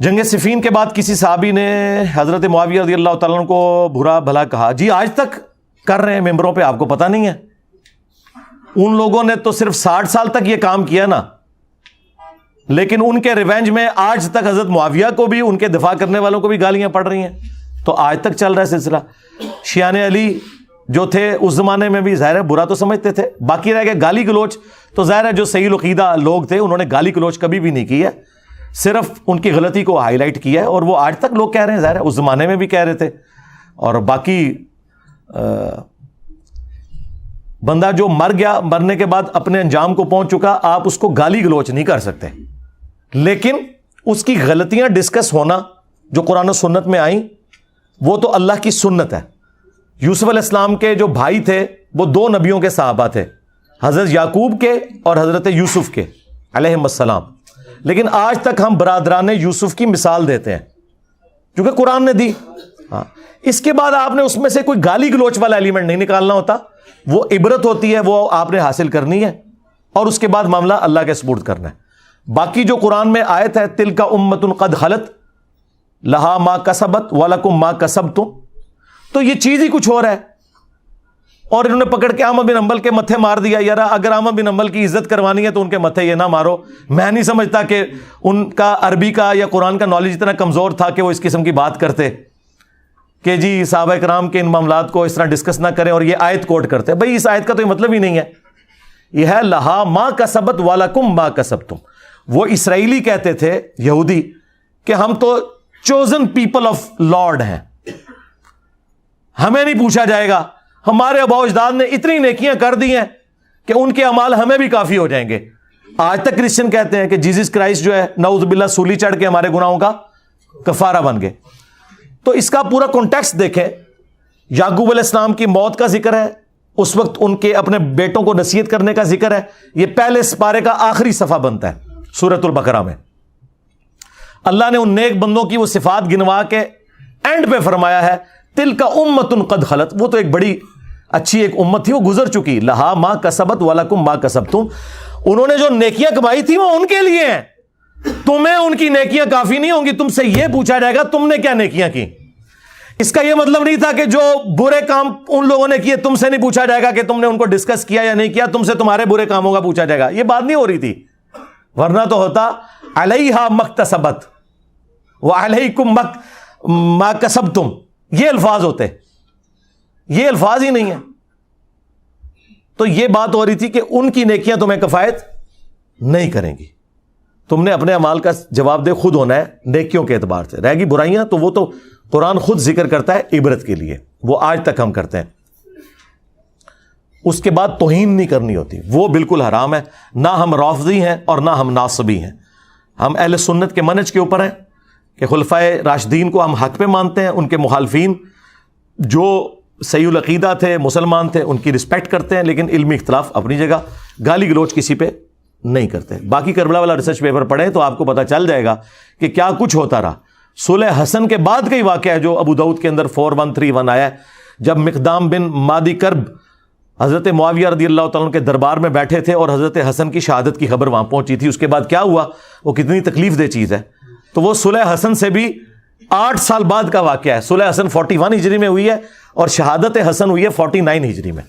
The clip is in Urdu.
جنگ صفین کے بعد کسی صحابی نے حضرت معاویہ رضی اللہ تعالیٰ عنہ کو برا بھلا کہا. جی آج تک کر رہے ہیں ممبروں پہ, آپ کو پتہ نہیں ہے؟ ان لوگوں نے تو صرف 60 سال تک یہ کام کیا نا, لیکن ان کے ریونج میں آج تک حضرت معاویہ کو بھی, ان کے دفاع کرنے والوں کو بھی گالیاں پڑ رہی ہیں. تو آج تک چل رہا ہے سلسلہ. شیعان علی جو تھے اس زمانے میں بھی ظاہر ہے برا تو سمجھتے تھے, باقی رہ گئے گالی گلوچ. تو ظاہر ہے جو صحیح العقیدہ لوگ تھے انہوں نے گالی گلوچ کبھی بھی نہیں کی ہے, صرف ان کی غلطی کو ہائی لائٹ کیا ہے, اور وہ آج تک لوگ کہہ رہے ہیں. ظاہر ہے اس زمانے میں بھی کہہ رہے تھے. اور باقی بندہ جو مر گیا, مرنے کے بعد اپنے انجام کو پہنچ چکا, آپ اس کو گالی گلوچ نہیں کر سکتے, لیکن اس کی غلطیاں ڈسکس ہونا جو قرآن و سنت میں آئیں وہ تو اللہ کی سنت ہے. یوسف علیہ السلام کے جو بھائی تھے وہ 2 نبیوں کے صحابہ تھے, حضرت یعقوب کے اور حضرت یوسف کے علیہم السلام. لیکن آج تک ہم برادران یوسف کی مثال دیتے ہیں کیونکہ قرآن نے دی. ہاں, اس کے بعد آپ نے اس میں سے کوئی گالی گلوچ والا ایلیمنٹ نہیں نکالنا ہوتا. وہ عبرت ہوتی ہے, وہ آپ نے حاصل کرنی ہے, اور اس کے بعد معاملہ اللہ کے سپرد کرنا ہے. باقی جو قرآن میں آیت ہے تلک امۃ قد خلت لہا ما کسبت ولکم ما کسبتم, تو یہ چیز ہی کچھ اور ہے. اور انہوں نے پکڑ کے احمد بن حنبل کے متھے مار دیا. یار اگر احمد بن حنبل کی عزت کروانی ہے تو ان کے متھے یہ نہ مارو. میں نہیں سمجھتا کہ ان کا عربی کا یا قرآن کا نالج اتنا کمزور تھا کہ وہ اس قسم کی بات کرتے کہ جی صحابہ کرام کے ان معاملات کو اس طرح ڈسکس نہ کریں اور یہ آیت کوٹ کرتے. بھائی اس آیت کا تو یہ مطلب ہی نہیں ہے. یہ ہے لہا ما کسبت ولکم ما کسبتم. وہ اسرائیلی کہتے تھے یہودی کہ ہم تو چوزن پیپل آف لارڈ ہیں, ہمیں نہیں پوچھا جائے گا, ہمارے آباء و اجداد نے اتنی نیکیاں کر دی ہیں کہ ان کے اعمال ہمیں بھی کافی ہو جائیں گے. آج تک کرسچن کہتے ہیں کہ جیزس کرائسٹ جو ہے نعوذ باللہ سولی چڑھ کے ہمارے گناہوں کا کفارہ بن گئے. تو اس کا پورا کانٹیکسٹ دیکھیں. یعقوب علیہ السلام کی موت کا ذکر ہے, اس وقت ان کے اپنے بیٹوں کو نصیحت کرنے کا ذکر ہے. یہ پہلے سپارے کا آخری صفحہ بنتا ہے سورۃ البقرہ میں. اللہ نے ان نیک بندوں کی وہ صفات گنوا کے اینڈ پہ فرمایا ہے تلک امۃ قد خلت. وہ تو ایک بڑی اچھی ایک امت تھی, وہ گزر چکی. لہا ما کسبت ولکم ما کسبتم. انہوں نے جو نیکیاں کمائی تھی وہ ان کے لیے ہیں, تمہیں ان کی نیکیاں کافی نہیں ہوں گی. تم سے یہ پوچھا جائے گا تم نے کیا نیکیاں کی. اس کا یہ مطلب نہیں تھا کہ جو برے کام ان لوگوں نے کیے تم سے نہیں پوچھا جائے گا کہ تم نے ان کو ڈسکس کیا یا نہیں کیا, تم سے تمہارے برے کاموں کا پوچھا جائے گا. یہ بات نہیں ہو رہی تھی, ورنہ تو ہوتا علیہا مکتسبت وعلیکم ما کسبتم. یہ الفاظ ہوتے, یہ الفاظ ہی نہیں ہیں. تو یہ بات ہو رہی تھی کہ ان کی نیکیاں تمہیں کفایت نہیں کریں گی, تم نے اپنے اعمال کا جواب دہ خود ہونا ہے نیکیوں کے اعتبار سے. رہ گی برائیاں تو وہ تو قرآن خود ذکر کرتا ہے عبرت کے لیے, وہ آج تک ہم کرتے ہیں. اس کے بعد توہین نہیں کرنی ہوتی, وہ بالکل حرام ہے. نہ ہم رافضی ہیں اور نہ ہم ناصبی ہیں. ہم اہل سنت کے منہج کے اوپر ہیں کہ خلفائے راشدین کو ہم حق پہ مانتے ہیں, ان کے مخالفین جو صحیح العقیدہ تھے, مسلمان تھے, ان کی رسپیکٹ کرتے ہیں, لیکن علمی اختلاف اپنی جگہ, گالی گلوچ کسی پہ نہیں کرتے. باقی کربلا والا ریسرچ پیپر پڑھیں تو آپ کو پتہ چل جائے گا کہ کیا کچھ ہوتا رہا. صلح حسن کے بعد کا ہی واقعہ ہے جو ابو داؤد کے اندر 4131 آیا ہے, جب مقدام بن مادی کرب حضرت معاویہ رضی اللہ تعالیٰ عنہ کے دربار میں بیٹھے تھے اور حضرت حسن کی شہادت کی خبر وہاں پہنچی تھی. اس کے بعد کیا ہوا, وہ کتنی تکلیف دہ چیز ہے. تو وہ صلح حسن سے بھی 8 سال بعد کا واقعہ ہے. صلح حسن 41 ہجری میں ہوئی ہے اور شہادت حسن ہوئی ہے 49 ہجری میں.